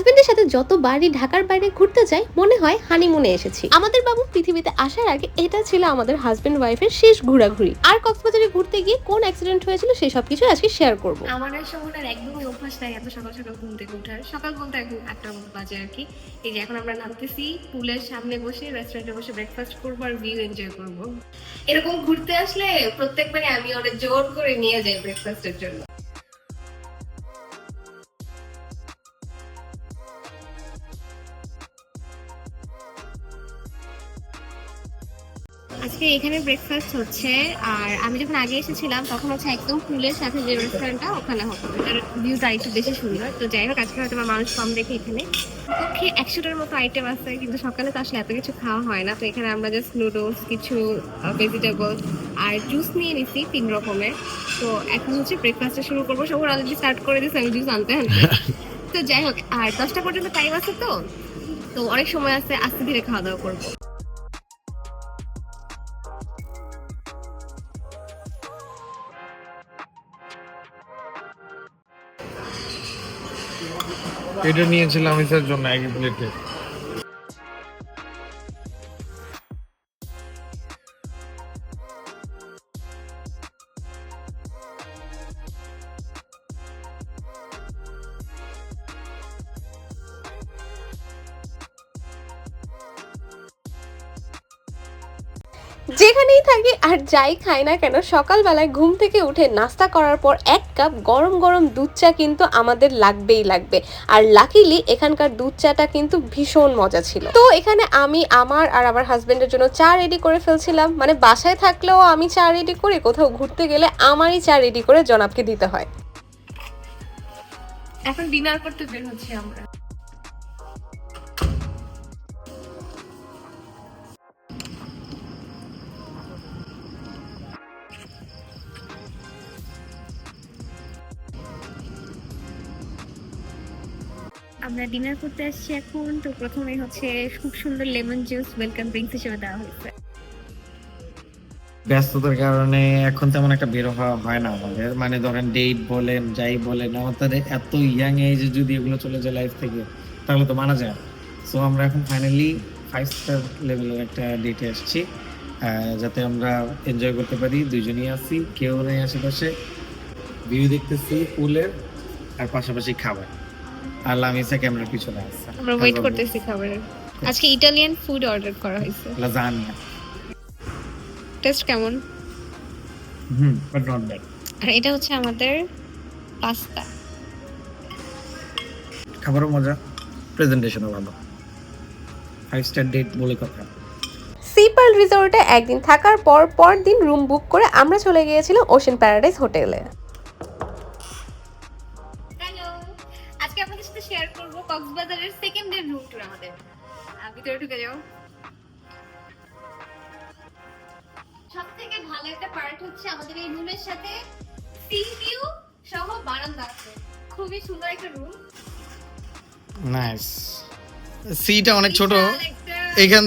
হাজবেন্ডের সাথে যতবারই ঢাকার বাইরে ঘুরতে যাই মনে হয় হানিমুনে এসেছি। আমাদের বাবু পৃথিবীতে আসার আগে এটা ছিল আমাদের হাজবেন্ড ওয়াইফের শেষ ঘোরাঘুরি। আর কক্সবাজারে ঘুরতে গিয়ে কোন অ্যাক্সিডেন্ট হয়েছিল সেই সবকিছু আজকে শেয়ার করব। আমার আর শহরের একদমই অভ্যাস নাই এত সকাল সকাল ঘুম থেকে ওঠার। সকাল বলতে এখন 8টার মতো বাজে আর কি। এই যে এখন আমরা নামতেছি, পুলের সামনে বসে রেস্টুরেন্টে বসে ব্রেকফাস্ট করবো আর ভিউ এনজয় করবো। এরকম ঘুরতে আসলে প্রত্যেকবারে আমি ওরা জোর করে নিয়ে যাই ব্রেকফাস্টের জন্য। আজকে এখানে ব্রেকফাস্ট হচ্ছে, আর আমি যখন আগে এসেছিলাম তখন হচ্ছে একদম পুলের সাথে যে রেস্টুরেন্টটা ওখানে হতো, এটার ভিউটা একটু বেশি সুন্দর। তো যাই হোক, আজকে হয়তো মানুষ কম দেখে এখানে পক্ষে 100টার মতো আইটেম আছে, কিন্তু সকালে তো আসলে এত কিছু খাওয়া হয় না। তো এখানে আমরা জাস্ট নুডলস, কিছু ভেজিটেবল আর জুস নিয়ে নিছি 3 রকমের। তো এখন হচ্ছে ব্রেকফাস্টটা শুরু করবো। সবাই অলরেডি স্টার্ট করে দিয়েছে, আমি জুস আনতে আনতে। তো যাই হোক, আর 10টা পর্যন্ত টাইম আছে, তো অনেক সময় আছে, আস্তে ধীরে খাওয়া দাওয়া করবো। এটা নিয়েছিলাম ইসের জন্য এক প্লেটে। যেখানেই থাকি আর যাই খাই না কেন, সকালবেলায় ঘুম থেকে উঠে নাস্তা করার পর 1 কাপ গরম গরম দুধ চা কিন্তু আমাদের লাগবেই লাগবে। আর লাকিলি এখানকার দুধ চাটা কিন্তু ভীষণ মজা ছিল। তো এখানে আমি আমার আর আমার হাজবেন্ডের জন্য চা রেডি করে ফেলছিলাম। মানে বাসায় থাকলেও আমি চা রেডি করি, কোথাও ঘুরতে গেলে আমারই চা রেডি করে জনাবকে দিতে হয়। এখন ডিনার করতে বের হচ্ছি আমরা। আমরা ডিনার করতে আসছি এখন। তো প্রথমে হচ্ছে খুব সুন্দর লেমন জুস ওয়েলকাম ড্রিঙ্কস হিসেবে দেওয়া হয়েছে। ব্যস্ততার কারণে এখন তেমন একটা বের হওয়া হয় না আমাদের, মানে ধরেন ডেট বলেন যাই বলেন, আমাদের এত ইয়াং এজে যদি এগুলো চলে যায় লাইফ থেকে তাহলে তো মানা যায়। সো আমরা এখন ফাইনালি 5 স্টার লেভেলের একটা ডেটে আসছি, যাতে আমরা এনজয় করতে পারি। দুইজনই আছি, কেউ নেই আশেপাশে, ভিউ দেখতেছি পুলের, আর পাশাপাশি খাবার। আর লামিসা ক্যামেরার পিছনে আছে, আমরা ওয়েট করতেছি খাবারের। আজকে ইটালিয়ান ফুড অর্ডার করা হয়েছে। লাজানিয়া। টেস্ট কেমন? But not bad. আর এটা হচ্ছে আমাদের পাস্তা। খাবারও মজা, প্রেজেন্টেশনও ভালো। 5 স্টার ডেট বলে কথা। সি পার্ল রিসোর্টে একদিন থাকার পর পরদিন রুম বুক করে আমরা চলে গিয়েছিলাম ওশেন প্যারাডাইস হোটেলে। হ্যালো, আজকে আপনাদের সাথে শেয়ার করব কক্সবাজারের সেকেন্ড ডে রুম ট্যুর আমাদের। ভিতরে ঢুকে যাও। সবথেকে ভালো একটা পার্ট হচ্ছে আমাদের এই রুমের সাথে সি ভিউ সহ বারান্দা আছে। খুবই সুন্দর একটা রুম। নাইস। সিটা অনেক ছোট, এখান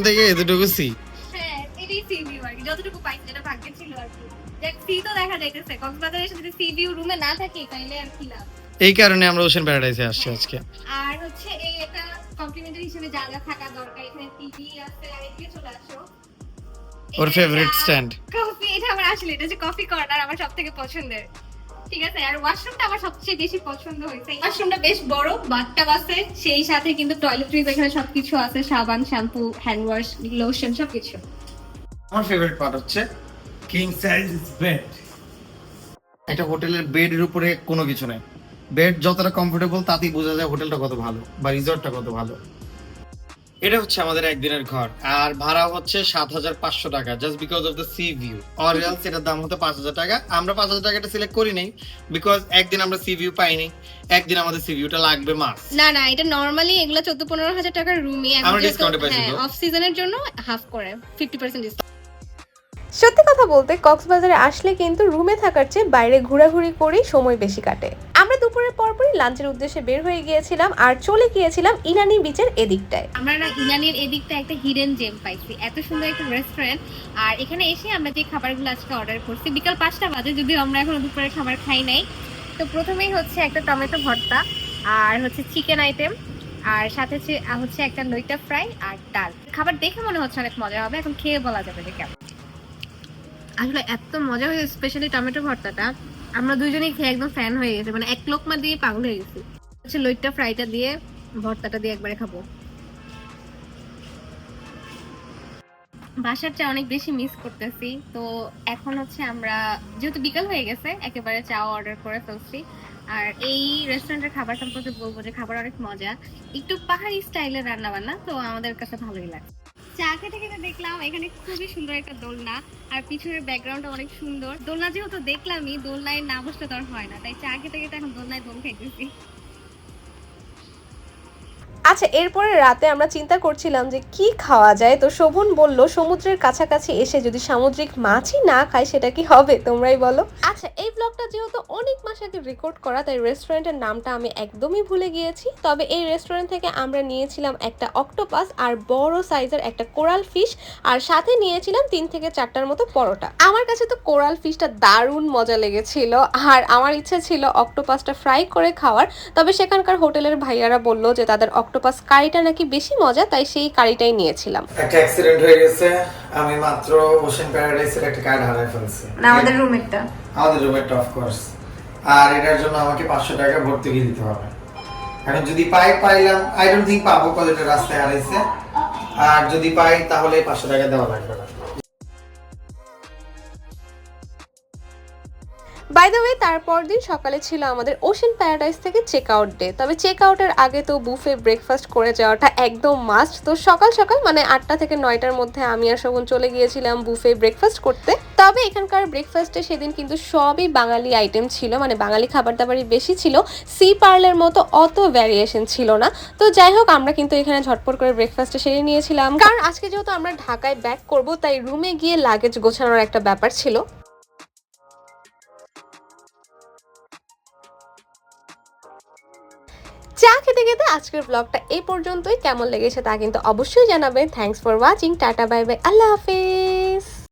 থেকে এতটুকু সি। হ্যাঁ, এটাই সি ভিউ আর কি, যতটুকু পাই যেটা ভাগ্যে ছিল আর কি। দেখ, সি তো দেখা যাইতেছে। কক্সবাজারে এসে যদি সি ভিউ রুমে না থাকে তাইলে আর কি লাভ। এই কারণে আমরা ওশেন প্যারাডাইসে আসছি আজকে। আর হচ্ছে এই এটা কমপ্লিমেন্টারি হিসেবে যা যা থাকা দরকার, এখানে টিভি আছে। আর এদিকে চলে আসো, ওর ফেভারিট স্ট্যান্ড কফি। এটা আমার আসলে এটা হচ্ছে কফি কর্নার, আমার সবথেকে পছন্দের। ঠিক আছে, আর ওয়াশরুমটা আমার সবচেয়ে বেশি পছন্দ হয়েছে। ওয়াশরুমটা বেশ বড়, বাথটাব আছে, সেই সাথে কিন্তু টয়লেট্রিজ, এখানে সবকিছু আছে, সাবান, শ্যাম্পু, হ্যান্ড ওয়াশ, লোশন সবকিছু। আমার ফেভারিট পার্ট হচ্ছে কিং সাইজ বেড। একটা হোটেলের বেডের উপরে কোনো কিছু নাই, বেড যতটা কমফোর্টেবল তাতেই বোঝা যায় হোটেলটা কত ভালো বা রিসর্টটা কত ভালো। এটা হচ্ছে আমাদের একদিনের ঘর, আর ভাড়া হচ্ছে 7,500 টাকা, just because of the sea view. Or else এটার দাম হতো 5,000 টাকা। আমরা 5,000 টাকাটা সিলেক্ট করি নাই, বিকজ একদিন আমরা সি ভিউ পাইনি, একদিন আমাদের সি ভিউটা লাগবে মাস। না, এটা নরমালি এগুলো 14-15 হাজার টাকার রুমই। আমরা ডিসকাউন্টে পাইছি, অফ সিজনের জন্য হাফ করে 50% ডিসকাউন্ট। সত্যি কথা বলতে কক্সবাজারে আসলে কিন্তু রুমে থাকার চেয়ে বাইরে ঘোরাঘুরি করেই সময় বেশি কাটে। আমরা দুপুরের পরপরই লাঞ্চের উদ্দেশ্যে বের হয়ে গিয়েছিলাম আর চলে গিয়েছিলাম ইনানি বিচের এদিকটায়। আমরা না ইনানির এদিকটা একটা হিডেন জেম পাইছি, এত সুন্দর একটা রেস্টুরেন্ট। আর এখানে এসে আমরা যে খাবারগুলো আজকে অর্ডার করছি, বিকাল 5টা বাজে, যদিও আমরা এখন দুপুরের খাবার খাই নাই। তো প্রথমেই হচ্ছে একটা টমেটো ভর্তা, আর হচ্ছে চিকেন আইটেম, আর সাথে হচ্ছে একটা লইটা ফ্রাই আর ডাল। খাবার দেখে মনে হচ্ছে অনেক মজা হবে, এখন খেয়ে বলা যাবে যে কেমন। আসলে এত মজা হয়েছে, স্পেশালি টমেটো ভর্তাটা। আমরা দুইজনেই খেয়ে একদম ফ্যান হয়ে গেছে, মানে এক লোকমা দিয়ে পাগল হয়ে গেছি। হচ্ছে লইটা ফ্রাইটা দিয়ে ভর্তাটা দিয়ে একবারে খাবো। বাসার চা অনেক বেশি মিস করতেছি। তো এখন হচ্ছে আমরা যেহেতু বিকাল হয়ে গেছে একেবারে চা অর্ডার করে ফেলছি। আর এই রেস্টুরেন্টের খাবার সম্পর্কে বলবো যে খাবার অনেক মজা, একটু পাহাড়ি স্টাইলের রান্না বান্না, তো আমাদের কাছে ভালোই লাগে। চা খেতে খেতে দেখলাম এখানে খুবই সুন্দর একটা দোলনা, আর পিছনের ব্যাকগ্রাউন্ডটা অনেক সুন্দর। দোলনা যেহেতু দেখলামই, দোলনায় না বসলে তো আর হয় না, তাই চা খেতে খেতে এখন দোলনায় দোল খাইতেছি। আচ্ছা, এরপরে রাতে আমরা চিন্তা করছিলাম যে কি খাওয়া যায়। তো শোভন বলল সমুদ্রের কাছাকাছি এসে যদি সামুদ্রিক মাছই না খাই সেটা কি হবে, তোমরাই বলো। আচ্ছা, এই ব্লগটা যেহেতু অনেক মাস আগে রেকর্ড করা, তাই রেস্টুরেন্টের নামটা আমি একদমই ভুলে গিয়েছি। তবে এই রেস্টুরেন্ট থেকে আমরা নিয়েছিলাম একটা অক্টোপাস আর বড় সাইজের একটা কোরাল ফিশ, আর সাথে নিয়েছিলাম 3 থেকে 4টার মতো পরোটা। আমার কাছে তো কোরাল ফিশটা দারুণ মজা লেগেছিল, আর আমার ইচ্ছা ছিল অক্টোপাসটা ফ্রাই করে খাওয়ার। তবে সেখানকার হোটেলের ভাইয়ারা বলল যে তাদের অক্টোপাস কারিটা নাকি বেশি মজা, তাই সেই কারিটাই নিয়েছিলাম। একটা অ্যাক্সিডেন্ট হয়ে গেছে, আমি মাত্র ওশেন প্যারাডাইসের একটা কার্ড হারিয়ে ফেলছি। না, আমাদের রুমেরটা অফ কোর্স। আর এটার জন্য আমাকে 500 টাকা ভর্তুকি দিতে হবে। এখন যদি পাইলাম, আই ডোন্ট থিংক পাবো, কজ এটা রাস্তায় হারাইছে। আর যদি পাই তাহলে 500 টাকা দেওয়া লাগবে না। বাই দ্য ওয়ে, তারপর দিন সকালে ছিল আমাদের ওশেন প্যারাডাইস থেকে চেক আউট ডে। তবে চেক আউটের আগে তো বুফে ব্রেকফাস্ট করে যাওয়াটা একদম মাস্ট। তো সকাল সকাল মানে 8টা থেকে 9টার মধ্যে আমি আর শোভন চলে গিয়েছিলাম বুফে ব্রেকফাস্ট করতে। তবে এখানকার ব্রেকফাস্টে সেদিন কিন্তু সবই বাঙালি আইটেম ছিল, মানে বাঙালি খাবার দাবারই বেশি ছিল। সি পার্লের মতো অত ভ্যারিয়েশন ছিল না। তো যাই হোক, আমরা কিন্তু এখানে ঝটপট করে ব্রেকফাস্টে সেরে নিয়েছিলাম, কারণ আজকে যেহেতু আমরা ঢাকায় ব্যাক করব, তাই রুমে গিয়ে লাগেজ গোছানোর একটা ব্যাপার ছিল। চা খেতে খেতে আজকের ব্লগটা এই পর্যন্তই। কেমন লেগেছে তা কিন্তু অবশ্যই জানাবেন। Thanks for watching. Tata, bye bye, আল্লাহ হাফেজ।